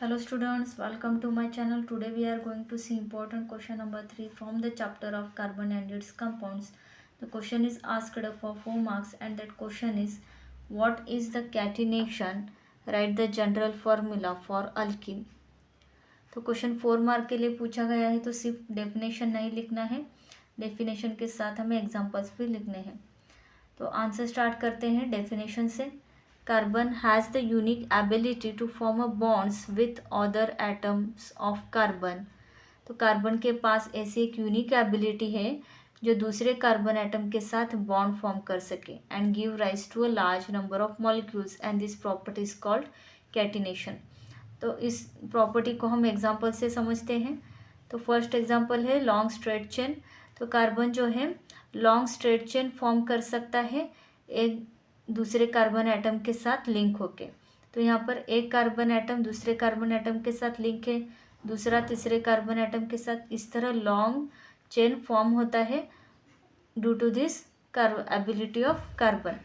Hello students, welcome to my channel. Today we are going to see important question number 3 from the chapter of carbon and its compounds. The question is asked for 4 marks and that question is what is the catenation? Write the general formula for alkene. तो question 4 mark के लिए पूछा गया है तो सिर्फ definition नहीं लिखना है, डेफिनेशन के साथ हमें एग्जांपल्स भी लिखने हैं। तो आंसर स्टार्ट करते हैं डेफिनेशन से। Carbon has the unique ability to form a bonds with other atoms of carbon. तो कार्बन के पास ऐसी एक यूनिक एबिलिटी है जो दूसरे कार्बन एटम के साथ बॉन्ड फॉर्म कर सके and give rise to a large number of molecules and this property is called catenation. तो इस प्रॉपर्टी को हम एग्जाम्पल से समझते हैं। तो फर्स्ट एग्जाम्पल है लॉन्ग स्ट्रेट चेन। तो कार्बन जो है लॉन्ग स्ट्रेट चेन फॉर्म कर सकता है एक दूसरे कार्बन एटम के साथ लिंक होके। तो यहाँ पर एक कार्बन एटम दूसरे कार्बन एटम के साथ लिंक है, दूसरा तीसरे कार्बन एटम के साथ, इस तरह लॉन्ग चेन फॉर्म होता है due to this ability of carbon.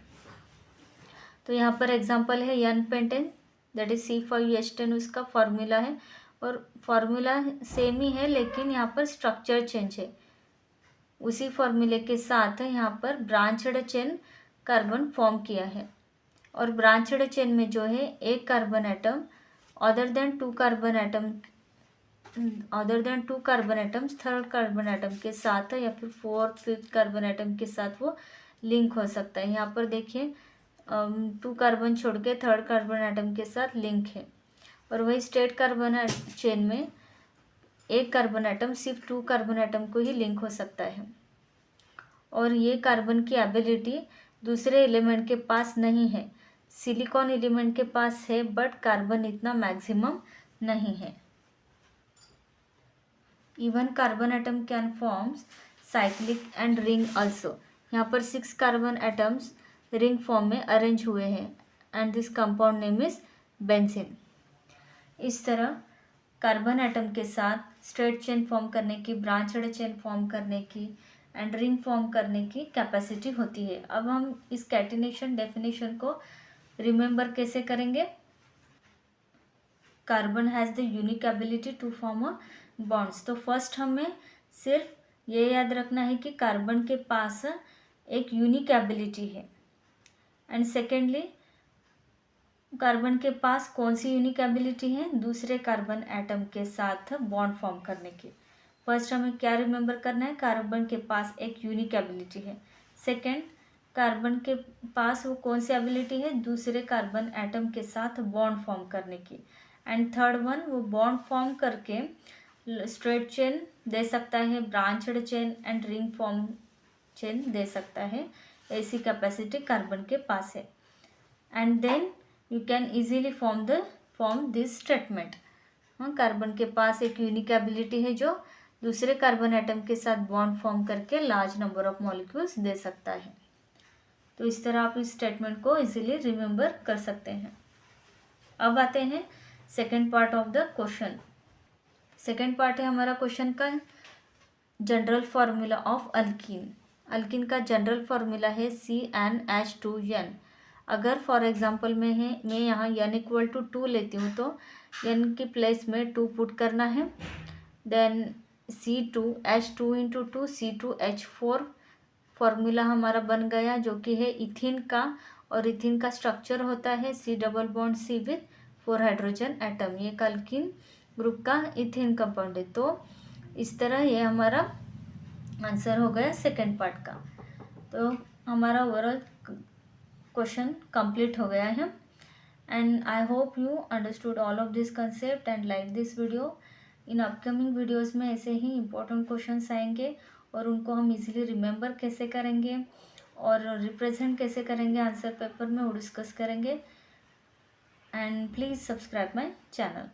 तो यहाँ पर एग्जांपल है N pentane that is C5H10 उसका फॉर्मूला है और फॉर्मूला सेम ही है लेकिन यहाँ पर स्ट्रक्चर चेंज है। उसी फॉर्मूले के साथ यहाँ पर ब्रांचड चेन कार्बन फॉर्म किया है और ब्रांचड चेन में जो है एक carbon atom other than two carbon atoms third carbon atom के साथ या फिर फोर्थ फिफ्थ कार्बन एटम के साथ वो लिंक हो सकता है। यहाँ पर देखिए 2 कार्बन छोड़ के थर्ड कार्बन एटम के साथ लिंक है और वही स्ट्रेट कार्बन चेन में एक कार्बन एटम सिर्फ 2 कार्बन एटम को ही लिंक हो सकता है और ये कार्बन की एबिलिटी दूसरे एलिमेंट के पास नहीं है। सिलिकॉन एलिमेंट के पास है बट कार्बन इतना मैक्सिमम नहीं है। Even carbon atom can forms cyclic and ring also. यहाँ पर 6 कार्बन एटम्स रिंग फॉर्म में अरेंज हुए हैं and this compound name is benzene. इस तरह कार्बन एटम के साथ स्ट्रेट चेन फॉर्म करने की, ब्रांचड चेन फॉर्म करने की एंड रिंग फॉर्म करने की कैपेसिटी होती है। अब हम इस कैटिनेशन डेफिनेशन को रिमेंबर कैसे करेंगे। Carbon has the unique ability to form a bonds. तो फर्स्ट हमें सिर्फ ये याद रखना है कि कार्बन के पास एक यूनिक एबिलिटी है एंड सेकेंडली कार्बन के पास कौन सी यूनिक एबिलिटी है, दूसरे कार्बन एटम के साथ बॉन्ड फॉर्म करने की। फर्स्ट हमें क्या रिमेंबर करना है, कार्बन के पास एक यूनिक एबिलिटी है। सेकंड, कार्बन के पास वो कौन सी एबिलिटी है, दूसरे कार्बन एटम के साथ बॉन्ड फॉर्म करने की। एंड थर्ड वन, वो बॉन्ड फॉर्म करके स्ट्रेट चेन दे सकता है, branched chain and ring form chain दे सकता है। ऐसी कैपेसिटी कार्बन के पास है and then you can easily form this statement. हाँ, कार्बन के पास एक यूनिक एबिलिटी है जो दूसरे कार्बन एटम के साथ बॉन्ड फॉर्म करके लार्ज नंबर ऑफ मॉलिक्यूल्स दे सकता है। तो इस तरह आप इस स्टेटमेंट को इजीली रिमेंबर कर सकते हैं। अब आते हैं second part of the question. Second part है हमारा क्वेश्चन का general formula of alkyne. Alkyne का जनरल फार्मूला है CnH2n। अगर फॉर एग्जांपल मैं यहाँ n=2 लेती हूँ तो n की प्लेस में 2 पुट करना है। देन C2H2 × 2 C2H4 फार्मूला हमारा बन गया जो कि है इथिन का और इथिन का स्ट्रक्चर होता है C+C विथ 4 हाइड्रोजन एटम। ये अल्कीन ग्रुप का इथिन कंपाउंड है। तो इस तरह ये हमारा आंसर हो गया सेकेंड पार्ट का। तो हमारा ओवरऑल क्वेश्चन कंप्लीट हो गया है and I hope you understood all of this concept and like this video. In upcoming videos में ऐसे ही इम्पोर्टेंट क्वेश्चंस आएंगे और उनको हम इजीली रिमेंबर कैसे करेंगे और रिप्रेजेंट कैसे करेंगे आंसर पेपर में वो डिस्कस करेंगे। And please subscribe my channel.